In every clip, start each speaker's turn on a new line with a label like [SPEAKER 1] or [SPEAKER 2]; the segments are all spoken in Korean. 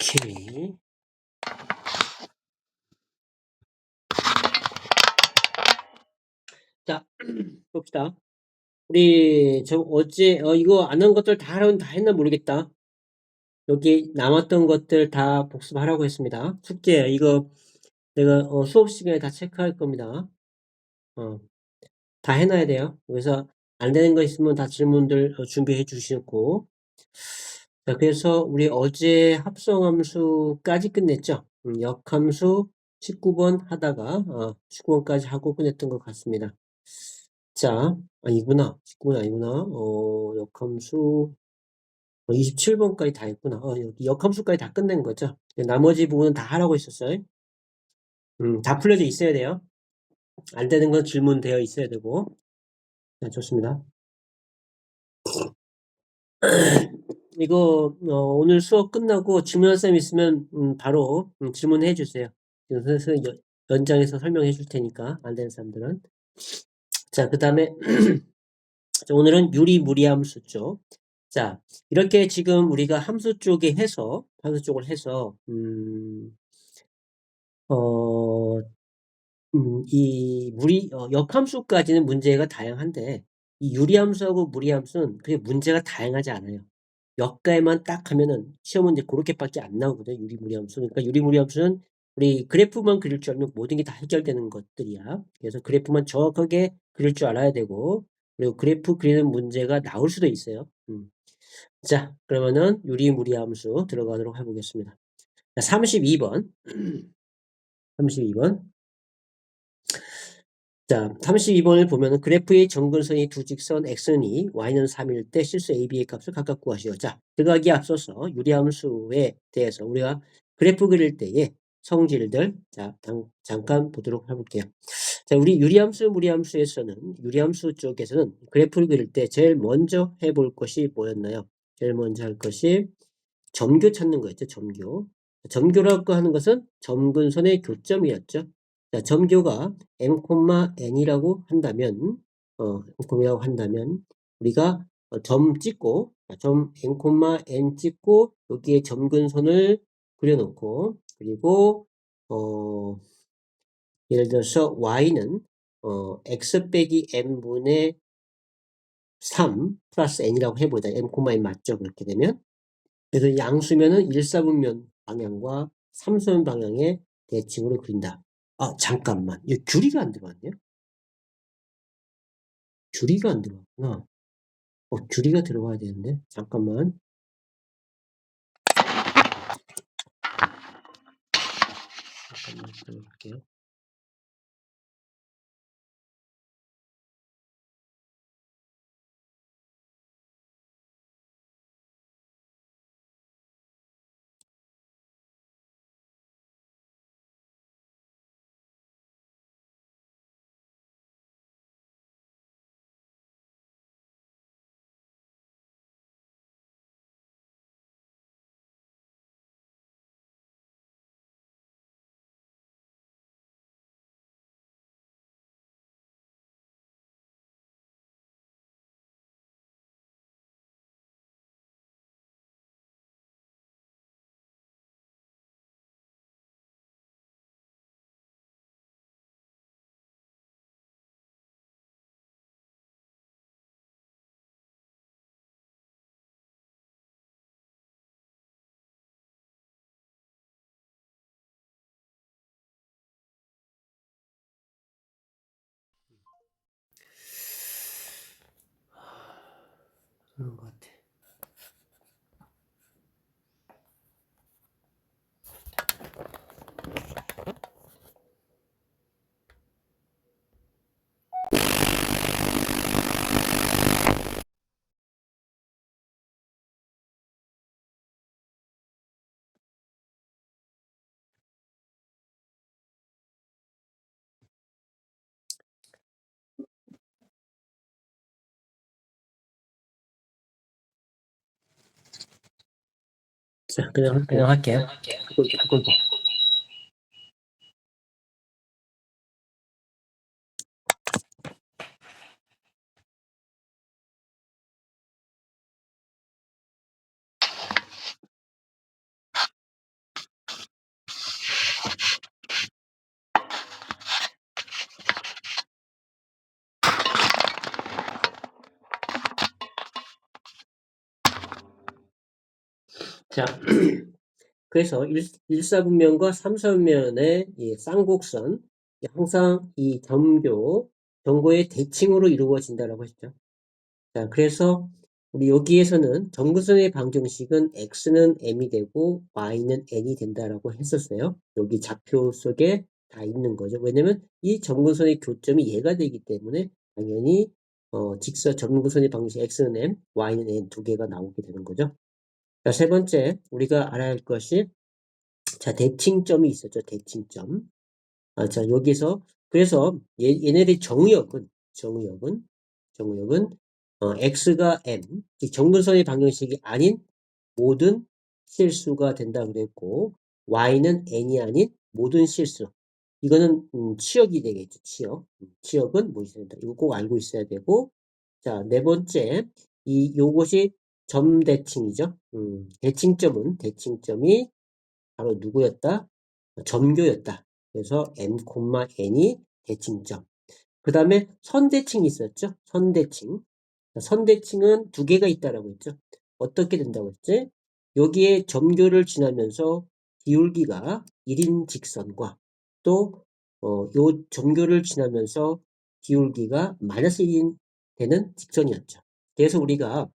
[SPEAKER 1] 오케이. 자, 봅시다. 우리 어제 이거 안 한 것들 다 했나 모르겠다. 여기 남았던 것들 다 복습하라고 했습니다. 숙제 이거 내가 수업 시간에 다 체크할 겁니다. 다 해놔야 돼요. 그래서 안 되는 거 있으면 다 질문들 준비해 주시고. 자, 그래서 우리 어제 합성함수까지 끝냈죠. 역함수 19번 하다가 19번까지 하고 끝냈던 것 같습니다. 자, 아니구나. 19번 아니구나. 역함수 27번까지 다 했구나. 여기 역함수까지 다 끝낸 거죠. 나머지 부분은 다 하라고 했었어요. 다 풀려져 있어야 돼요. 안 되는 건 질문 되어 있어야 되고. 자, 좋습니다. 이거 오늘 수업 끝나고 질문할 사람 있으면 바로 질문해 주세요. 선생님 연장해서 설명해 줄 테니까 안 되는 사람들은. 자, 그 다음에 오늘은 유리무리함수 쪽. 자, 이렇게 지금 우리가 함수 쪽을 해서 이 역함수까지는 문제가 다양한데 이 유리함수하고 무리함수는 그게 문제가 다양하지 않아요. 역가에만 딱 하면은 시험 문제 그렇게밖에 안 나오거든요. 유리무리함수. 그러니까 유리무리함수는 우리 그래프만 그릴 줄 알면 모든 게 다 해결되는 것들이야. 그래서 그래프만 정확하게 그릴 줄 알아야 되고 그리고 그래프 그리는 문제가 나올 수도 있어요. 자, 그러면은 유리무리함수 들어가도록 해보겠습니다. 자, 32번. 32번. 자, 32번을 보면은 그래프의 정근선이 두 직선 x는 y는 3일 때 실수 ab의 값을 각각 구하시오. 자, 들어가기에 앞서서 유리함수에 대해서 우리가 그래프 그릴 때의 성질들 잠깐 보도록 해볼게요. 자, 우리 유리함수, 무리함수에서는 유리함수 쪽에서는 그래프를 그릴 때 제일 먼저 해볼 것이 뭐였나요? 제일 먼저 할 것이 점교 찾는 거였죠. 점교. 점교라고 하는 것은 점근선의 교점이었죠. 자, 점교가 m,n이라고 한다면, m이라고 한다면, 우리가 점 찍고, 점 n, 찍고, 여기에 점근선을 그려놓고, 그리고, 예를 들어서 y는, x 빼기 n분의 3 플러스 n이라고 해보자. m, n 맞죠? 그렇게 되면. 그래서 양수면은 1사분면 방향과 3사분 방향의 대칭으로 그린다. 잠깐만. 이 줄이가 안 들어왔네요? 줄이가 안 들어왔구나. 줄이가 들어가야 되는데. 잠깐만. 잠깐만 들어볼게요. 그런 것 같아. 자, 그냥 할게요. 바꿀게. 자, 그래서 1사분면과 3사분면의 이 쌍곡선, 항상 이 점고의 대칭으로 이루어진다라고 했죠. 자, 그래서 우리 여기에서는 점근선의 방정식은 x는 m이 되고 y는 n이 된다라고 했었어요. 여기 좌표 속에 다 있는 거죠. 왜냐면 이 점근선의 교점이 얘가 되기 때문에 당연히 점근선의 방정식 x는 m, y는 n 두 개가 나오게 되는 거죠. 자, 세 번째 우리가 알아야 할 것이 자, 대칭점이 있었죠. 대칭점. 자, 여기서 그래서 얘네들이 정의역은 x가 m, 즉 정근선의 방정식이 아닌 모든 실수가 된다 그랬고 y는 n이 아닌 모든 실수. 이거는 치역이 되겠죠. 치역은 뭐 있어야 된다. 이거 꼭 알고 있어야 되고 자, 네 번째 요것이 점대칭이죠. 대칭점이 바로 누구였다? 점교였다. 그래서 m, n이 대칭점. 그 다음에 선대칭이 있었죠. 선대칭은 두 개가 있다라고 했죠. 어떻게 된다고 했지? 여기에 점교를 지나면서 기울기가 1인 직선과 또 요 점교를 지나면서 기울기가 마이너스 1인 되는 직선이었죠. 그래서 우리가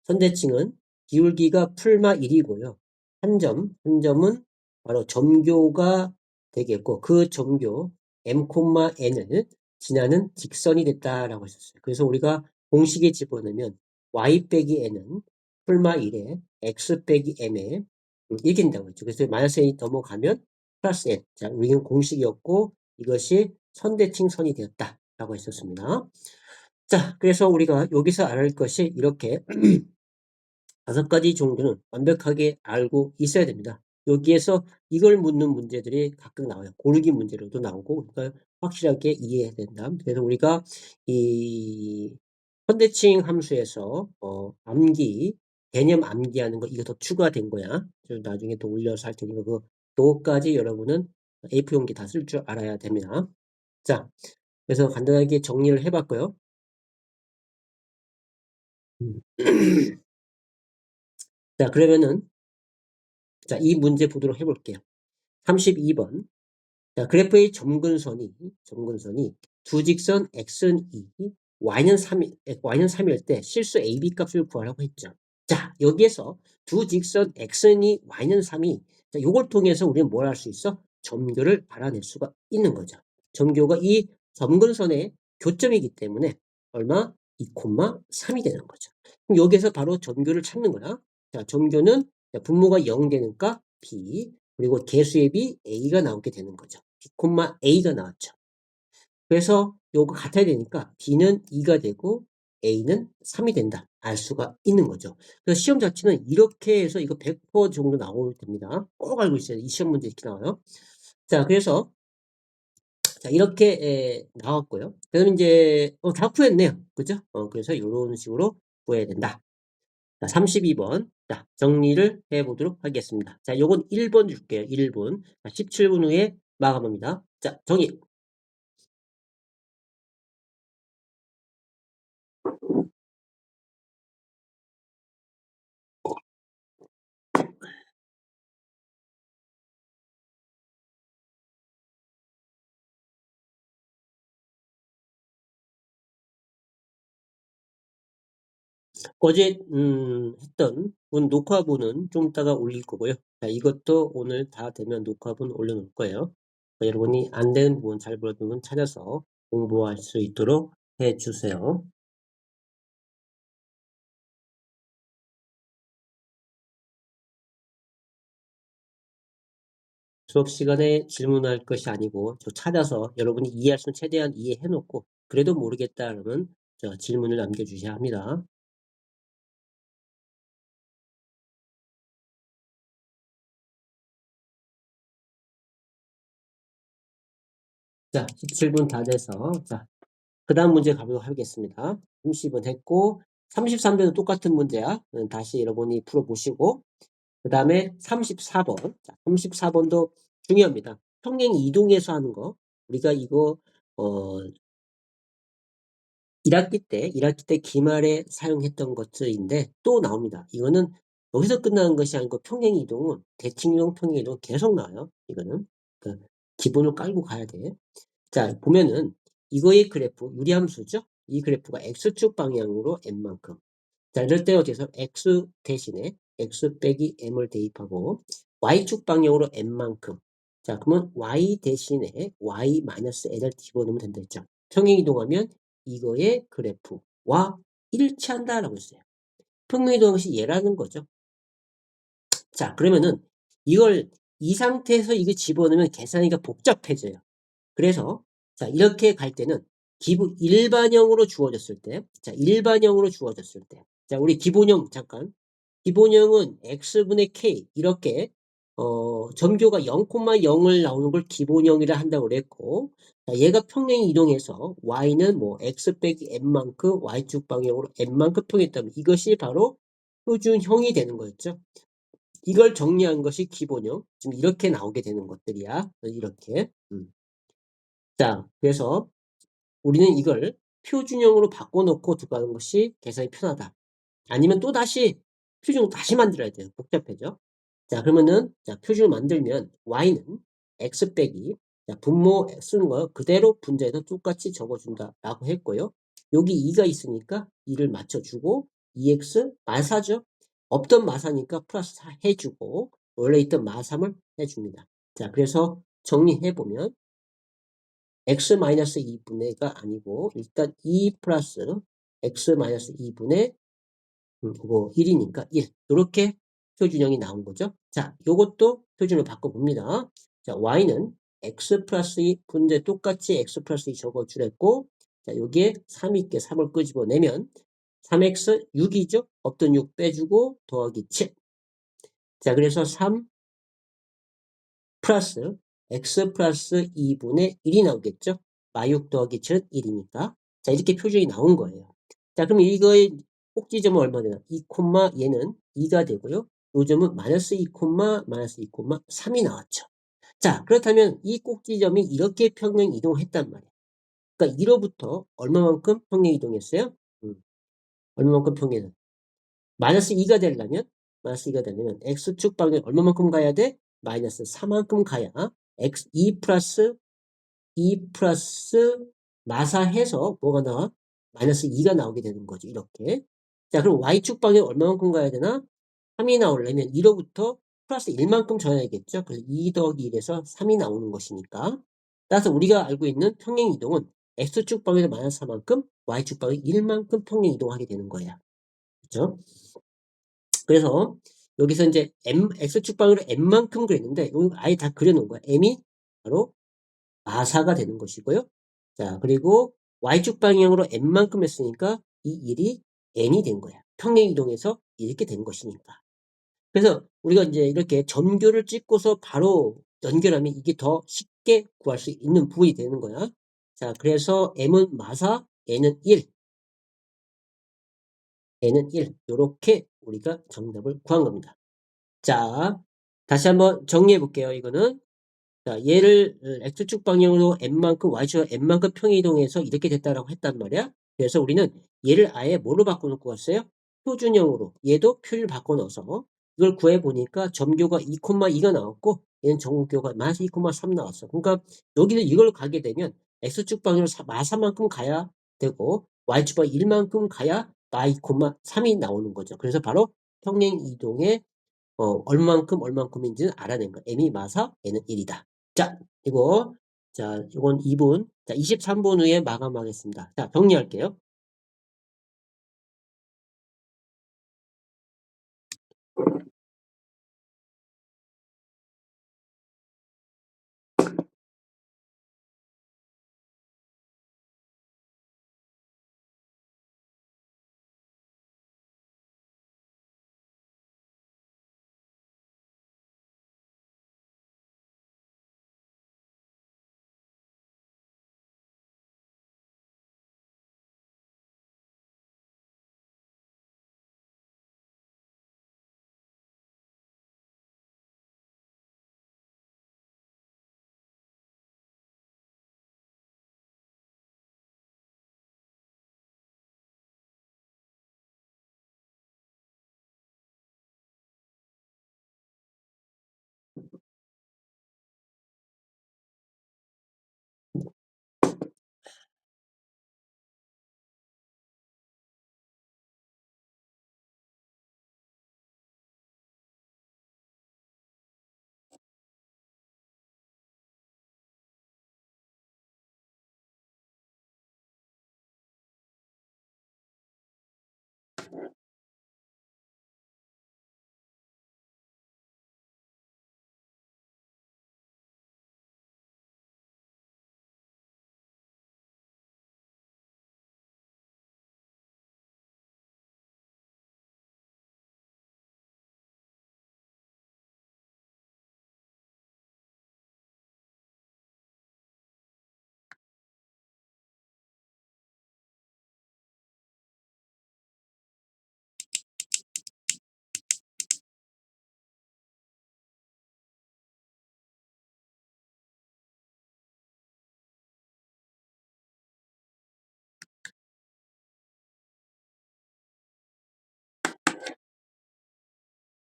[SPEAKER 1] 선대칭은 기울기가 풀마 1이고요. 한 점은 바로 점교가 되겠고 그 점교 m,n을 지나는 직선이 됐다라고 했었어요. 그래서 우리가 공식에 집어넣으면 y 빼기 n은 풀마 1에 x 빼기 m에 이렇게 된다고 했죠. 그래서 마이너스 n이 넘어가면 플러스 n. 자, 우리는 공식이었고 이것이 선대칭 선이 되었다라고 했었습니다. 자, 그래서 우리가 여기서 알아야 할 것이 이렇게 5가지 정도는 완벽하게 알고 있어야 됩니다. 여기에서 이걸 묻는 문제들이 가끔 나와요. 고르기 문제로도 나오고, 그러니까 확실하게 이해해야 된다. 그래서 우리가 이 컨대칭 함수에서 개념 암기하는 거 이거 더 추가된 거야. 나중에 또 올려서 할 테니까 그거까지 여러분은 A4 용기 다 쓸 줄 알아야 됩니다. 자, 그래서 간단하게 정리를 해봤고요. 자, 그러면은 자, 이 문제 보도록 해볼게요. 32번. 자, 그래프의 점근선이 두 직선 x는 2, y는 3일 때 실수 AB 값을 구하라고 했죠. 자, 여기에서 두 직선 x는 2, y는 3이 자, 요걸 통해서 우리는 뭘 할 수 있어? 점교를 알아낼 수가 있는 거죠. 점교가 이 점근선의 교점이기 때문에 얼마? 2,3이 되는 거죠. 그럼 여기에서 바로 점교를 찾는 거야. 자, 점교는 분모가 0 되니까 b 그리고 개수의 b a가 나오게 되는 거죠. b, a가 나왔죠. 그래서 요거 같아야 되니까 b는 2가 되고 a는 3이 된다. 알 수가 있는 거죠. 그래서 시험 자체는 이렇게 해서 이거 100% 정도 나올 됩니다. 꼭 알고 있어야 돼. 이 시험 문제 이렇게 나와요. 자, 그래서 자, 이렇게 나왔고요. 그럼 이제 다 구했네요. 그죠? 그래서 이런 식으로 구해야 된다. 자, 32번. 자, 정리를 해보도록 하겠습니다. 자, 요건 1번 줄게요. 1분. 17분 후에 마감합니다. 자, 정리. 어제 했던 녹화본은 좀 이따가 올릴 거고요. 자, 이것도 오늘 다 되면 녹화본 올려놓을 거예요. 여러분이 안 되는 부분, 잘 모르는 부분 찾아서 공부할 수 있도록 해주세요. 수업 시간에 질문할 것이 아니고 찾아서 여러분이 이해할 수 있는 최대한 이해해놓고 그래도 모르겠다 그러면 질문을 남겨주셔야 합니다. 자, 17분 다 돼서 자, 그 다음 문제 가보도록 하겠습니다. 30번 했고 33번도 똑같은 문제야. 다시 여러분이 풀어보시고 그 다음에 34번. 자, 34번도 중요합니다. 평행 이동해서 하는 거. 우리가 이거 1학기 때 기말에 사용했던 것들인데 또 나옵니다. 이거는 여기서 끝나는 것이 아니고 평행 이동은 대칭 이동, 평행 이동 계속 나와요. 이거는. 그러니까 기본을 깔고 가야 돼. 자, 보면은 이거의 그래프 유리함수죠. 이 그래프가 x축 방향으로 m만큼. 자, 이럴 때 어디서 x 대신에 x 빼기 m을 대입하고 y축 방향으로 m만큼. 자, 그러면 y 대신에 y 마이너스 n을 집어넣으면 된다 했죠. 평행 이동하면 이거의 그래프와 일치한다라고 했어요. 평행 이동한 것이 얘라는 거죠. 자, 그러면은 이걸 이 상태에서 이거 집어넣으면 계산하기가 복잡해져요. 그래서 자, 이렇게 갈 때는 일반형으로 주어졌을 때, 자, 일반형으로 주어졌을 때, 자, 우리 기본형 잠깐. 기본형은 x분의 k 이렇게 점교가 0,0을 나오는 걸 기본형이라 한다고 그랬고, 자, 얘가 평행 이동해서 y는 뭐 x 빼기 m만큼 y축 방향으로 m만큼 평행했다면 이것이 바로 표준형이 되는 거였죠. 이걸 정리한 것이 기본형. 지금 이렇게 나오게 되는 것들이야. 이렇게. 자, 그래서 우리는 이걸 표준형으로 바꿔놓고 들어가는 것이 계산이 편하다. 아니면 또 다시 표준형 다시 만들어야 돼요. 복잡해져. 자, 그러면은 자, 표준을 만들면 y는 x 빼기 자, 분모 쓰는 거 그대로 분자에서 똑같이 적어준다라고 했고요. 여기 2가 있으니까 2를 맞춰주고 2x 마사죠. 없던 마사니까 플러스 4 해주고 원래 있던 마삼을 해줍니다. 자, 그래서 정리해보면 x-2분의가 아니고 일단 2 플러스 x-2분의 그거 1이니까 1 이렇게 표준형이 나온 거죠. 자, 요것도 표준으로 바꿔봅니다. 자, y는 x 플러스 2 분제 똑같이 x 플러스 2 적어주랬고 자, 여기에 3이 있게 3을 끄집어내면 3x 6이죠. 없던 6 빼주고 더하기 7. 자, 그래서 3 플러스 x 플러스 2분의 1이 나오겠죠. 마육 더하기 7은 1이니까. 자, 이렇게 표준이 나온 거예요. 자, 그럼 이거의 꼭지점은 얼마 되나? 2, 얘는 2가 되고요. 요 점은 마이너스 2, 마이너스 2, 3이 나왔죠. 자, 그렇다면 이 꼭지점이 이렇게 평행 이동했단 말이에요. 그러니까 1호부터 얼마만큼 평행 이동했어요? 얼마만큼 평행 마이너스 2가 되려면 x축 방향 얼마만큼 가야 돼? 마이너스 4만큼 가야 x 2 플러스 마사해서 뭐가 나와? 마이너스 2가 나오게 되는 거죠. 이렇게. 자, 그럼 y축 방향 얼마만큼 가야 되나? 3이 나오려면 1호부터 플러스 1만큼 줘야겠죠. 그래서 2 더하기 1에서 3이 나오는 것이니까. 따라서 우리가 알고 있는 평행 이동은 x축 방향에서 마이너스 4만큼, y축 방향 1만큼 평행 이동하게 되는 거예요. 그렇죠? 그래서 여기서 이제 x축 방향으로 m만큼 그랬는데 여기 아예 다 그려놓은 거야. m이 바로 마사가 되는 것이고요. 자, 그리고 y축 방향으로 n만큼 했으니까 이 1이 n이 된 거야. 평행 이동해서 이렇게 된 것이니까. 그래서 우리가 이제 이렇게 점교를 찍고서 바로 연결하면 이게 더 쉽게 구할 수 있는 부분이 되는 거야. 자, 그래서 m은 마사, n은 1, n은 1. 이렇게 우리가 정답을 구한 겁니다. 자, 다시 한번 정리해 볼게요. 이거는 자, 얘를 x축 방향으로 n만큼 y축 n만큼 평행이동해서 이렇게 됐다라고 했단 말이야. 그래서 우리는 얘를 아예 뭘로 바꿔놓고 왔어요? 표준형으로. 얘도 표를 바꿔넣어서 이걸 구해보니까 점교가 2,2가 나왔고 얘는 점교가 마이너스 2,3 나왔어. 그러니까 여기서 이걸 가게 되면 x축 방향으로 마사만큼 가야 되고 y축 방향 1만큼 가야 마 2,3이 나오는 거죠. 그래서 바로 평행이동의 얼만큼인지는 알아낸 거야. m이 마사, n은 1이다. 자, 이건 2분. 자, 23분 후에 마감하겠습니다. 자, 정리할게요.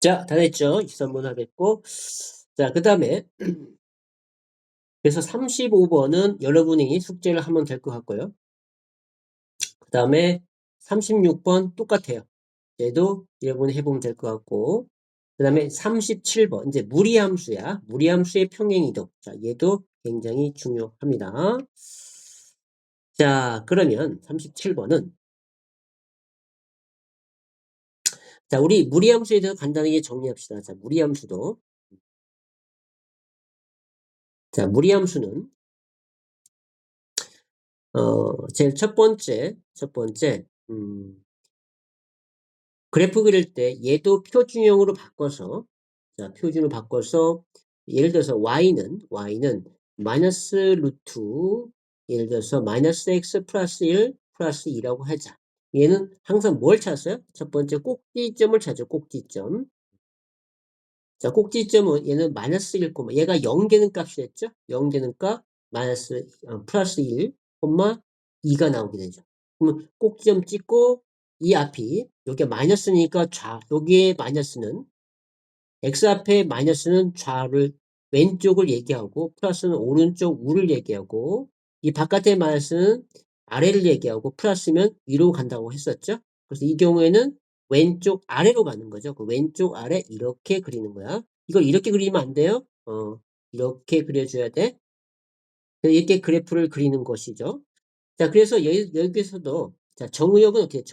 [SPEAKER 1] 자, 다 됐죠? 23번 다 됐고. 자, 그 다음에, 그래서 35번은 여러분이 숙제를 하면 될 것 같고요. 그 다음에 36번 똑같아요. 얘도 여러분이 해보면 될 것 같고. 그 다음에 37번, 이제 무리함수야. 무리함수의 평행이동. 자, 얘도 굉장히 중요합니다. 자, 그러면 37번은, 자, 우리 무리함수에 대해서 간단하게 정리합시다. 자, 무리함수도. 자, 무리함수는, 제일 첫 번째, 그래프 그릴 때 얘도 표준형으로 바꿔서, 자, 표준으로 바꿔서, 예를 들어서 y는 마이너스 루트, 예를 들어서 마이너스 x 플러스 1 플러스 2라고 하자. 얘는 항상 뭘 찾았어요? 첫 번째 꼭지점을 찾죠, 꼭지점. 자, 꼭지점은 얘는 마이너스 1, 얘가 0 되는 값이 됐죠? 0 되는 값, 플러스 1, 2가 나오게 되죠. 그러면 꼭지점 찍고, 이 앞이, 여기가 마이너스니까 여기에 마이너스는, x 앞에 마이너스는 좌를, 왼쪽을 얘기하고, 플러스는 오른쪽 우를 얘기하고, 이 바깥에 마이너스는 아래를 얘기하고, 플러스면 위로 간다고 했었죠? 그래서 이 경우에는 왼쪽 아래로 가는 거죠. 그 왼쪽 아래 이렇게 그리는 거야. 이걸 이렇게 그리면 안 돼요. 이렇게 그려줘야 돼. 이렇게 그래프를 그리는 것이죠. 자, 그래서 여기서도, 자, 정의역은 어떻게 해?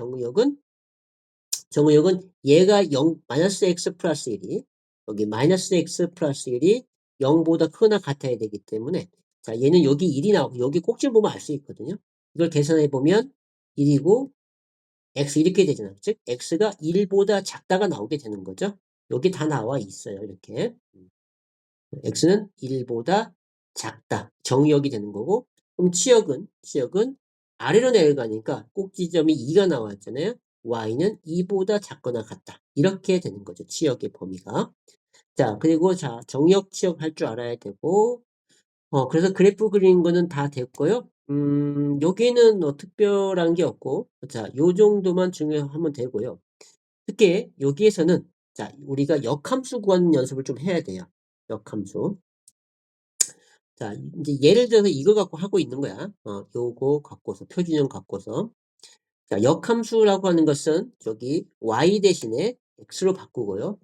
[SPEAKER 1] 정의역은 얘가 0, 마이너스 x 플러스 1이, 여기 마이너스 x 플러스 1이 0보다 크거나 같아야 되기 때문에, 자, 얘는 여기 1이 나오고, 여기 꼭지 보면 알 수 있거든요. 이걸 계산해 보면 1이고, x 이렇게 되잖아요. 즉, x가 1보다 작다가 나오게 되는 거죠. 여기 다 나와 있어요. 이렇게. x는 1보다 작다. 정의역이 되는 거고, 그럼 치역은 아래로 내려가니까 꼭지점이 2가 나왔잖아요. y는 2보다 작거나 같다. 이렇게 되는 거죠. 치역의 범위가. 자, 그리고 자, 정의역, 치역 할 줄 알아야 되고, 그래서 그래프 그리는 거는 다 됐고요. 여기는 특별한 게 없고, 자, 요 정도만 중요하면 되고요. 특히 여기에서는, 자, 우리가 역함수 구하는 연습을 좀 해야 돼요. 역함수. 자, 이제 예를 들어서 이거 갖고 하고 있는 거야. 요거 갖고서, 표준형 갖고서. 자, 역함수라고 하는 것은 저기 y 대신에 x로 바꾸고요.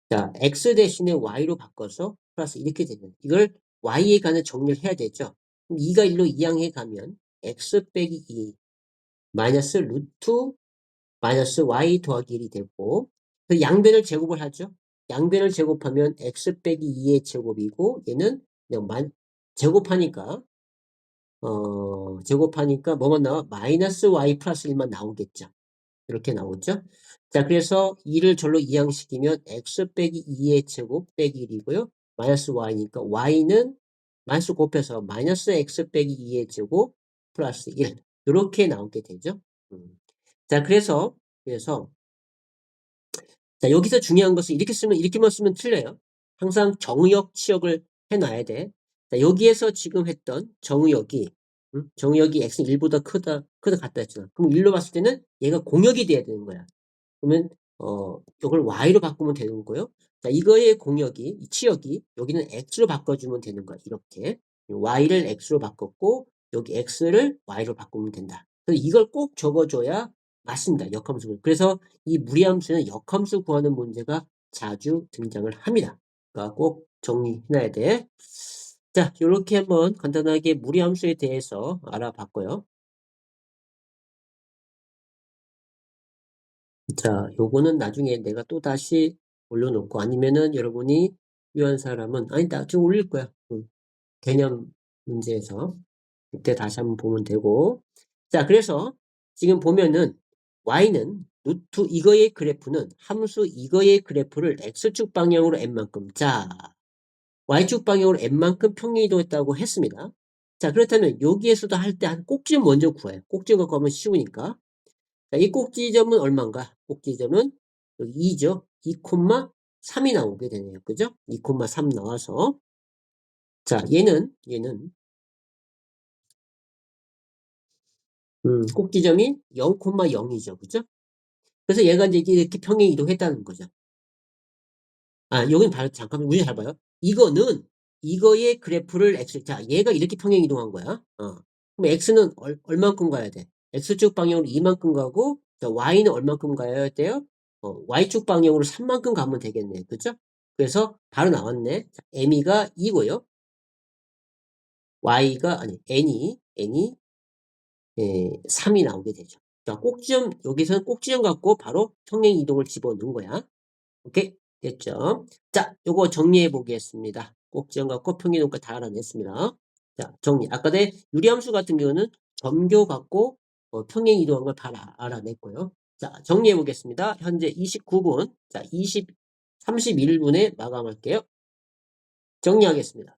[SPEAKER 1] 자, x 대신에 y로 바꿔서 플러스 이렇게 되면 이걸 y에 관한 정리를 해야 되죠. 그럼 2가 1로 이항해 가면 x 빼기 2 마이너스 루트 마이너스 y 더하기 1이 되고 그 양변을 제곱을 하죠. 양변을 제곱하면 x 빼기 2의 제곱이고 얘는 그냥 제곱하니까 뭐만 나와? 마이너스 y 플러스 1만 나오겠죠. 이렇게 나오죠. 자, 그래서 2를 절로 이항시키면 x 빼기 2의 제곱 빼기 1이고요. 마이너스 y니까 y는 마이너스 곱해서 마이너스 x 빼기 2의 제곱 플러스 1. 이렇게 나오게 되죠. 자, 그래서 자, 여기서 중요한 것은 이렇게만 쓰면 틀려요. 항상 정의역, 치역을 해놔야 돼. 자, 여기에서 지금 했던 정의역이 x는 1보다 크다 같다 했잖아. 그럼 1로 봤을 때는 얘가 공역이 돼야 되는 거야. 그러면, 이걸 y로 바꾸면 되는 거고요. 자, 이거의 이 치역이, 여기는 x로 바꿔주면 되는 거야. 이렇게. y를 x로 바꿨고, 여기 x를 y로 바꾸면 된다. 그래서 이걸 꼭 적어줘야 맞습니다. 역함수. 그래서 이 무리함수는 역함수 구하는 문제가 자주 등장을 합니다. 그러니까 꼭 정리해놔야 돼. 자, 이렇게 한번 간단하게 무리함수에 대해서 알아봤고요. 자, 요거는 나중에 내가 또 다시 올려놓고 아니면은 여러분이 필요한 사람은 아니 나 지금 올릴 거야. 개념 문제에서 그때 다시 한번 보면 되고. 자, 그래서 지금 보면은 y는 루트 이거의 그래프는 함수 이거의 그래프를 x축 방향으로 n만큼 자 y축 방향으로 n만큼 평행이동했다고 했습니다. 자, 그렇다면 여기에서도 할 때 한 꼭지점 먼저 구해요. 꼭지점 갖고 하면 쉬우니까. 자, 이 꼭지점은 얼마인가? 꼭지점은 여기 2죠. 2,3이 나오게 되네요. 그죠? 2,3 나와서. 자, 얘는, 꼭지점이 0,0이죠. 그죠? 그래서 얘가 이제 이렇게 평행 이동했다는 거죠. 여긴 잠깐만, 문제 잘 봐요. 이거의 그래프를 자, 얘가 이렇게 평행 이동한 거야. 그럼 x는 얼만큼 가야 돼? x축 방향으로 이만큼 가고, 자, y는 얼만큼 가야 돼요? y축 방향으로 3만큼 가면 되겠네. 그죠? 그래서 바로 나왔네. 자, m이가 2고요. y가, n이 3이 나오게 되죠. 자, 여기서는 꼭지점 갖고 바로 평행 이동을 집어넣은 거야. 오케이? 됐죠? 자, 요거 정리해 보겠습니다. 꼭지점 갖고 평행 이동까지 다 알아냈습니다. 자, 정리. 아까 내 유리함수 같은 경우는 점교 갖고 평행 이동한 걸 다 알아냈고요. 자, 정리해 보겠습니다. 현재 29분. 자, 31분에 마감할게요. 정리하겠습니다.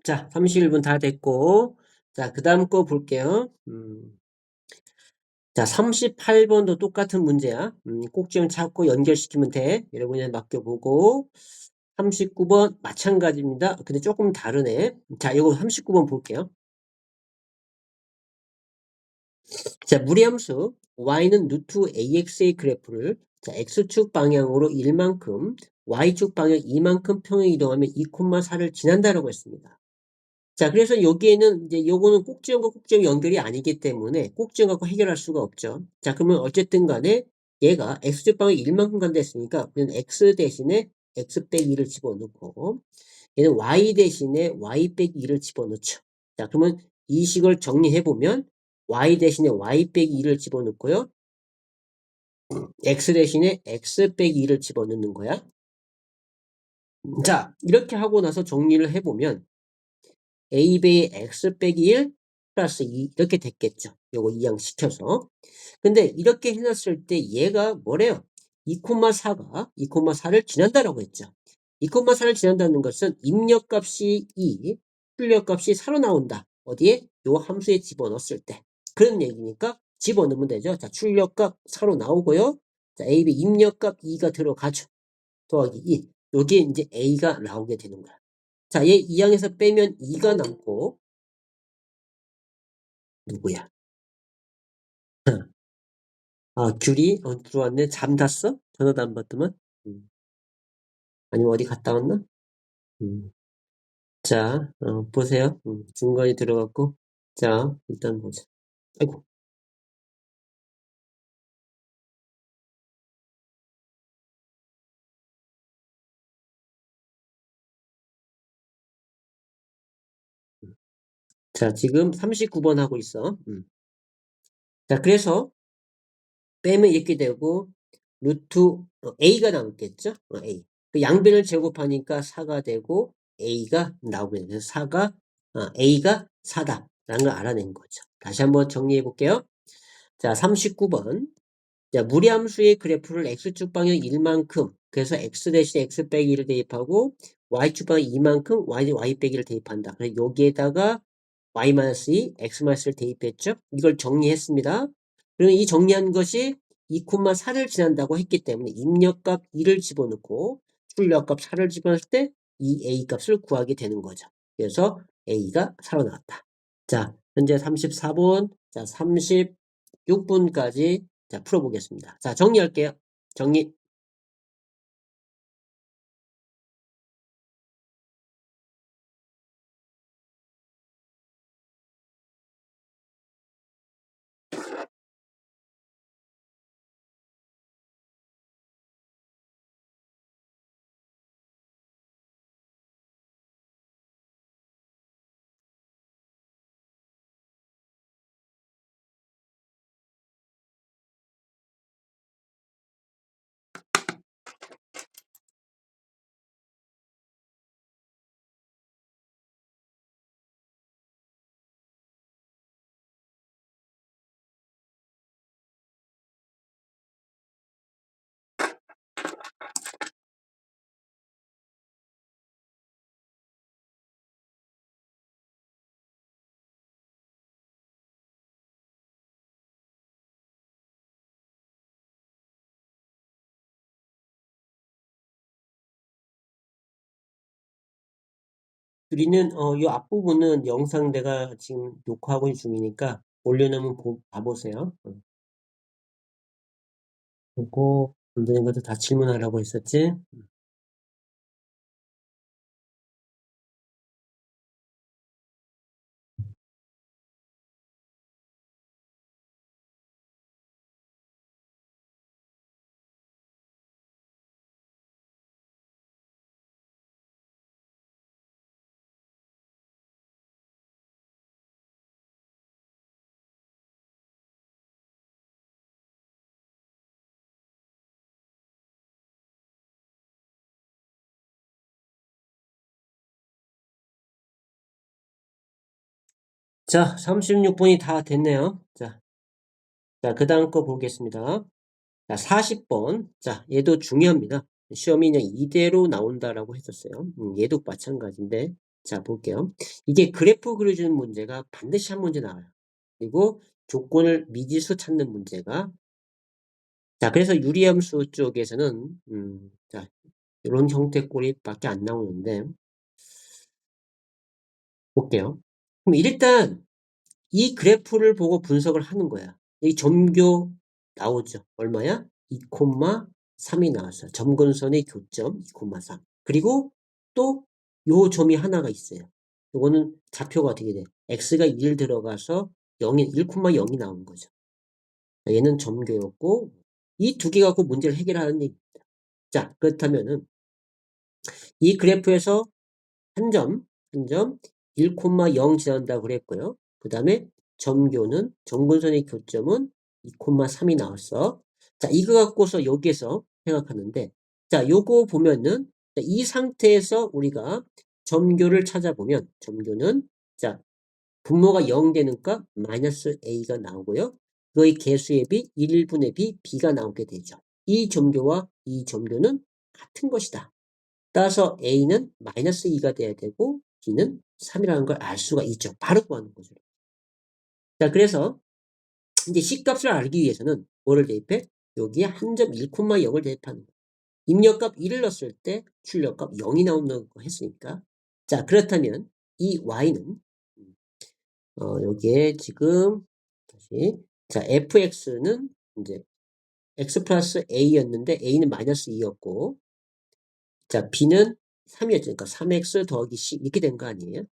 [SPEAKER 1] 자, 31분 다 됐고, 자, 그 다음 거 볼게요. 자, 38번도 똑같은 문제야. 꼭지점 찾고 연결시키면 돼. 여러분이 맡겨보고. 39번 마찬가지입니다. 근데 조금 다르네. 자, 이거 39번 볼게요. 자, 무리함수 y는 루트 ax의 그래프를 자, x축 방향으로 1만큼, y축 방향 2만큼 평행 이동하면 2,4를 지난다라고 했습니다. 자, 그래서 여기에는 이제 요거는 꼭지점과 꼭지점 연결이 아니기 때문에 꼭지점 갖고 해결할 수가 없죠. 자, 그러면 어쨌든 간에 얘가 x축 방향 1만큼 간다 했으니까 그냥 x 대신에 x 빼기 2를 집어넣고 얘는 y 대신에 y 빼기 2를 집어넣죠. 자, 그러면 이 식을 정리해보면 y 대신에 y 빼기 2를 집어넣고요. x 대신에 x 빼기 2를 집어넣는 거야. 자, 이렇게 하고 나서 정리를 해보면 a배의 x 빼기 1 플러스 2 이렇게 됐겠죠. 요거 이항시켜서. 근데 이렇게 해놨을 때 얘가 뭐래요? 2,4를 지난다라고 했죠. 2,4를 지난다는 것은 입력값이 2, 출력값이 4로 나온다. 어디에? 요 함수에 집어넣었을 때. 그런 얘기니까 집어넣으면 되죠. 자, 출력값 4로 나오고요. 자, a, b 입력값 2가 들어가죠. 더하기 2. 여기에 이제 a가 나오게 되는 거야. 자, 얘 2항에서 빼면 2가 남고 누구야? 귤이 들어왔네. 잠 잤어? 전화도 안 받더만. 아니면 어디 갔다 왔나? 음. 자, 보세요. 중간에 들어갔고. 자, 일단 보자. 아이고. 자, 지금 39번 하고 있어. 자, 그래서 빼면 이렇게 되고 루트 a가 남겠죠? a. 그 양변을 제곱하니까 4가 되고 a가 나오게 돼서 a가 4다라는 걸 알아낸 거죠. 다시 한번 정리해 볼게요. 자, 39번. 자, 무리함수의 그래프를 x축 방향 1만큼 그래서 x 대신 x 빼기 1을 대입하고 y축방 이만큼 y 빼기를 대입한다. 그래서 여기에다가 y-2, x-를 대입했죠. 이걸 정리했습니다. 그러면 이 정리한 것이 2,4를 지난다고 했기 때문에 입력값 2를 집어넣고 출력값 4를 집어넣을 때 이 a 값을 구하게 되는 거죠. 그래서 a가 살아나왔다. 자, 현재 34분, 자, 36분까지 자, 풀어보겠습니다. 자, 정리할게요. 정리. 우리는 이 앞부분은 영상 내가 지금 녹화하고 있는 중이니까 올려놓으면 봐보세요. 보고 안 되는 것도 다 질문하라고 했었지. 자, 36분이 다 됐네요. 자, 그 다음 거 보겠습니다. 자, 40번. 자, 얘도 중요합니다. 시험이 그냥 이대로 나온다라고 했었어요. 얘도 마찬가지인데. 자, 볼게요. 이게 그래프 그려주는 문제가 반드시 한 문제 나와요. 그리고 조건을 미지수 찾는 문제가. 자, 그래서 유리함수 쪽에서는, 자, 이런 형태 꼴밖에 안 나오는데, 볼게요. 그럼 일단, 이 그래프를 보고 분석을 하는 거야. 이 점교 나오죠. 얼마야? 2,3이 나왔어요. 점근선의 교점 2,3. 그리고 또 요 점이 하나가 있어요. 요거는 좌표가 어떻게 돼? x가 1 들어가서 0이 1,0이 나오는 거죠. 얘는 점교였고 이 두 개 갖고 문제를 해결하는 얘기입니다. 자, 그렇다면은 이 그래프에서 한 점 1,0 지난다고 그랬고요. 그 다음에 점교는 점근선의 교점은 2,3이 나왔어. 자, 이거 갖고서 여기에서 생각하는데, 자, 요거 보면은 이 상태에서 우리가 점교를 찾아보면 점교는 자, 분모가 0 되니까 마이너스 a가 나오고요. 그의 개수의 비 1분의 b, b가 나오게 되죠. 이 점교와 이 점교는 같은 것이다. 따라서 a는 마이너스 2가 돼야 되고 b는 3이라는 걸 알 수가 있죠. 바로 구하는 거죠. 자, 그래서 이제 C값을 알기 위해서는 뭐를 대입해? 여기에 한 점 1,0을 대입하는 거예요. 입력값 1을 넣었을 때 출력값 0이 나온다고 했으니까. 자, 그렇다면 이 y는 여기에 지금 다시 자, fx는 이제 x 플러스 a였는데 a는 마이너스 2였고 자, b는 3이었죠. 그러니까 3x 더하기 c 이렇게 된 거 아니에요?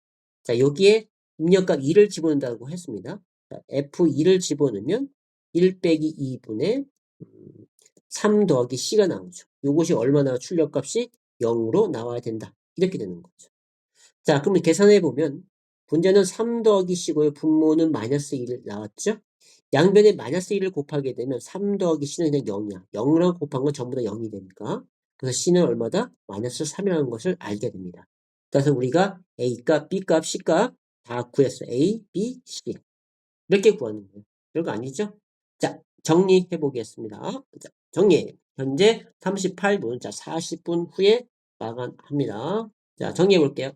[SPEAKER 1] 자, 여기에 입력값 2를 집어넣는다고 했습니다. 자, f2를 집어넣으면 1 빼기 2분의 3 더하기 c가 나오죠. 이것이 얼마나 출력값이 0으로 나와야 된다. 이렇게 되는 거죠. 자, 그러면 계산해 보면 분자는 3 더하기 c고요. 분모는 마이너스 1 나왔죠? 양변에 마이너스 1을 곱하게 되면 3 더하기 c는 그냥 0이야. 0이랑 곱한 건 전부 다 0이 되니까. 그래서 c는 얼마다? 마이너스 3이라는 것을 알게 됩니다. 그래서 우리가 a값, b값, c값 다 구했어. a, b, c. 이렇게 구하는 거예요. 별거 아니죠? 자, 정리해 보겠습니다. 자, 정리. 현재 38분, 자, 40분 후에 마감합니다. 자, 정리해 볼게요.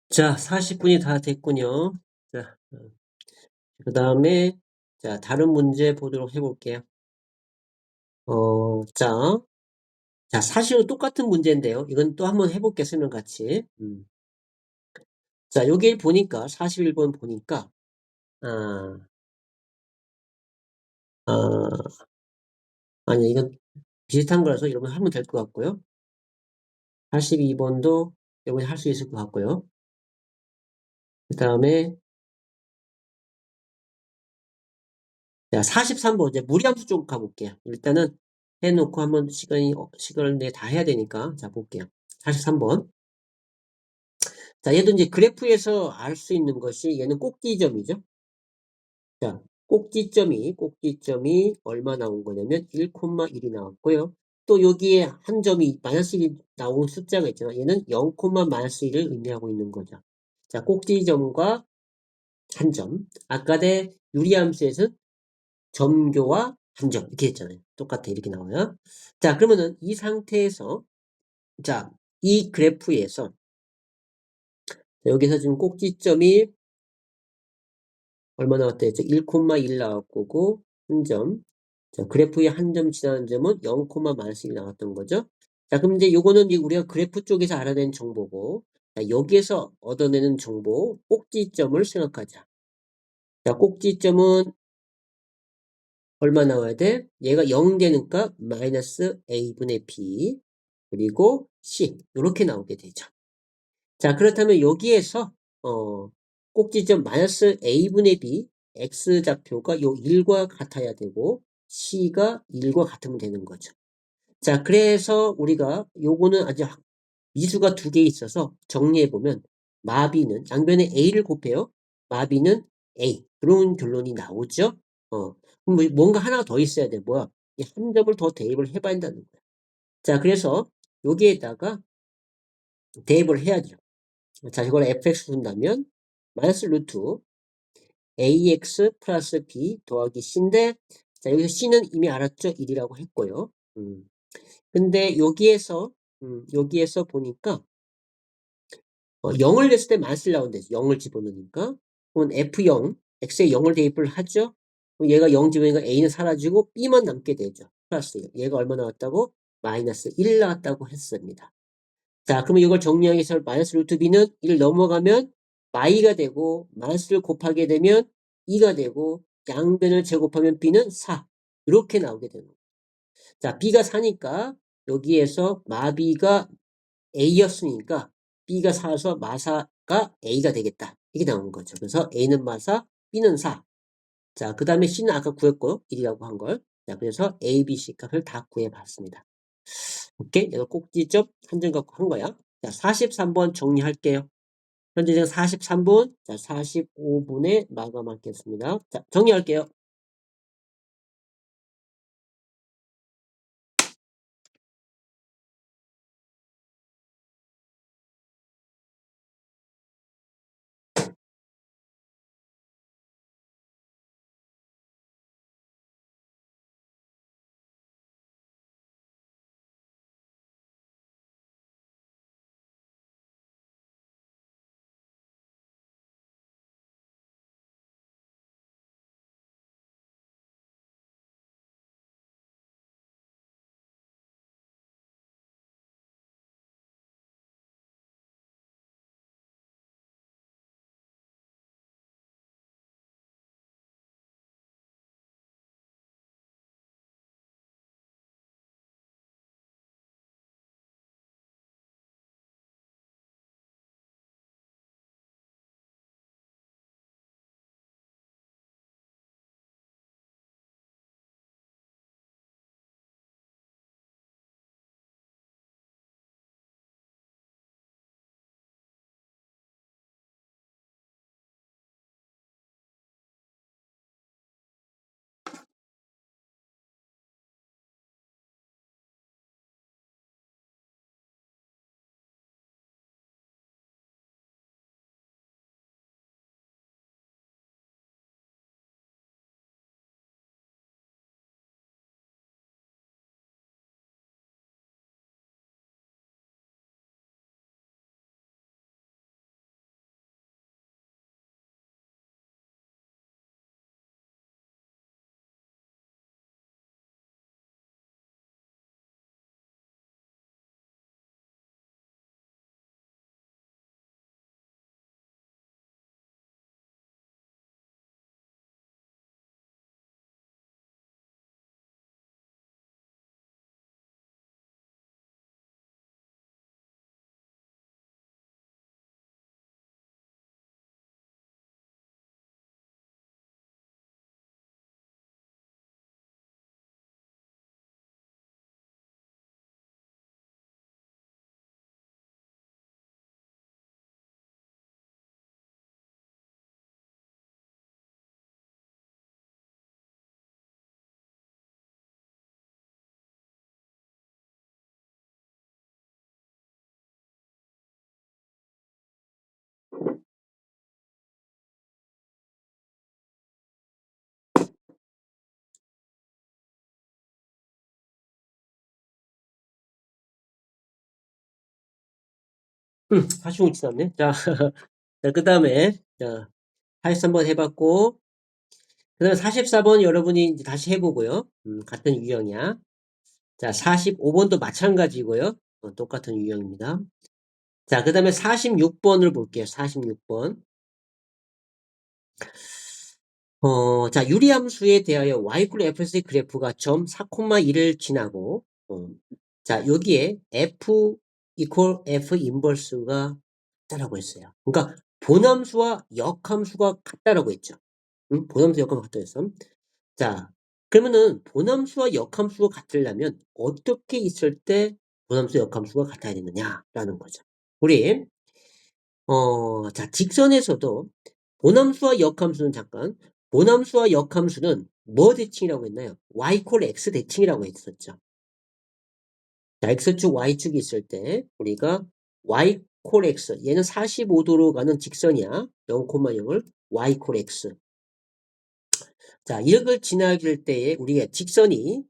[SPEAKER 1] 자, 40분이 다 됐군요. 자, 그 다음에, 자, 다른 문제 보도록 해볼게요. 자, 사실은 똑같은 문제인데요. 이건 또 한번 해볼게요. 설명 같이. 자, 여기 보니까, 41번 보니까, 아, 아, 아니, 이건 비슷한 거라서 여러분 하면 될 것 같고요. 82번도 여러분이 할 수 있을 것 같고요. 그 다음에, 자, 43번, 이제 무리함수 쪽 가볼게요. 일단은 해놓고 한번 시간을 내 다 해야 되니까. 자, 볼게요. 43번. 자, 얘도 이제 그래프에서 알 수 있는 것이 얘는 꼭지점이죠. 자, 꼭지점이 얼마 나온 거냐면 1,1이 나왔고요. 또 여기에 한 점이 마이너스 1이 나온 숫자가 있잖아. 얘는 0, 마이너스 1을 의미하고 있는 거죠. 자, 꼭지점과 한 점. 아까 내 유리함수에서는 점교와 한 점. 이렇게 했잖아요. 똑같아. 이렇게 나와요. 자, 그러면은 이 상태에서, 자, 이 그래프에서, 여기서 지금 꼭지점이 얼마 나왔다 했죠? 1,1 나왔 거고, 한 점. 자, 그래프의 한 점 지나는 점은 0, 마이너스 1 나왔던 거죠. 자, 그럼 이제 요거는 이제 우리가 그래프 쪽에서 알아낸 정보고, 자, 여기에서 얻어내는 정보, 꼭지점을 생각하자. 자, 꼭지점은 얼마 나와야 돼? 얘가 0 되니까 마이너스 a분의 b, 그리고 c. 이렇게 나오게 되죠. 자, 그렇다면 여기에서, 꼭지점 마이너스 a분의 b, x좌표가 요 1과 같아야 되고, c가 1과 같으면 되는 거죠. 자, 그래서 우리가 요거는 아직 미수가 두 개 있어서 정리해보면, 마비는, 양변에 a를 곱해요. 마비는 a. 그런 결론이 나오죠. 그럼 뭔가 하나가 더 있어야 돼. 뭐야? 이 한 점을 더 대입을 해봐야 한다는 거야. 자, 그래서 여기에다가 대입을 해야죠. 자, 이걸 fx 준다면 마이너스 루트 ax 플러스 b 더하기 c인데, 자, 여기서 c는 이미 알았죠? 1이라고 했고요. 근데 여기에서 보니까 0을 냈을 때 마이너스 나온대. 0을 집어넣으니까. 그럼 f0, x에 0을 대입을 하죠? 그럼 얘가 0 집어넣으니까 a는 사라지고 b만 남게 되죠. 플러스 1. 얘가 얼마 나왔다고? 마이너스 1 나왔다고 했습니다. 자, 그러면 이걸 정리하기 위해서 마이너스 루트 b는 1 넘어가면 마이가 되고, 마이너스를 곱하게 되면 2가 되고, 양변을 제곱하면 b는 4. 이렇게 나오게 되는 거예요. 자, b가 4니까 여기에서 마비가 a였으니까 b가 4서 마사가 a가 되겠다. 이게 나오는 거죠. 그래서 a는 마사, b는 4. 자, 그 다음에 c는 아까 구했고요. 1이라고 한 걸. 자, 그래서 a, b, c 값을 다 구해봤습니다. 오케이? 이거 꼭지점 한 점 갖고 한 거야. 자, 43번 정리할게요. 현재 지금 43분, 자, 45분에 마감하겠습니다. 자, 정리할게요. 45 지났네. 자, 자, 그 다음에, 자, 43번 해봤고, 그 다음에 44번 여러분이 이제 다시 해보고요. 같은 유형이야. 자, 45번도 마찬가지고요. 똑같은 유형입니다. 자, 그 다음에 46번을 볼게요. 46번. 자, 유리함수에 대하여 y fs의 그래프가 점 4,1을 지나고, 자, 여기에 f equal f 인버스가 같다라고 했어요. 그러니까 본함수와 역함수가 같다라고 했죠. 본함수 역함수 같다 했어. 자, 그러면은 본함수와 역함수가 같으려면 어떻게 있을 때 본함수 역함수가 같아야 되느냐라는 거죠. 우리 자, 직선에서도 본함수와 역함수는 잠깐, 본함수와 역함수는 뭐 대칭이라고 했나요? y 콜 x 대칭이라고 했었죠. 자, x축, y축이 있을 때 우리가 y 콜 x, 얘는 45도로 가는 직선이야. 0,0을 y 콜 x. 자, 이걸 지나길 때에 우리가 직선이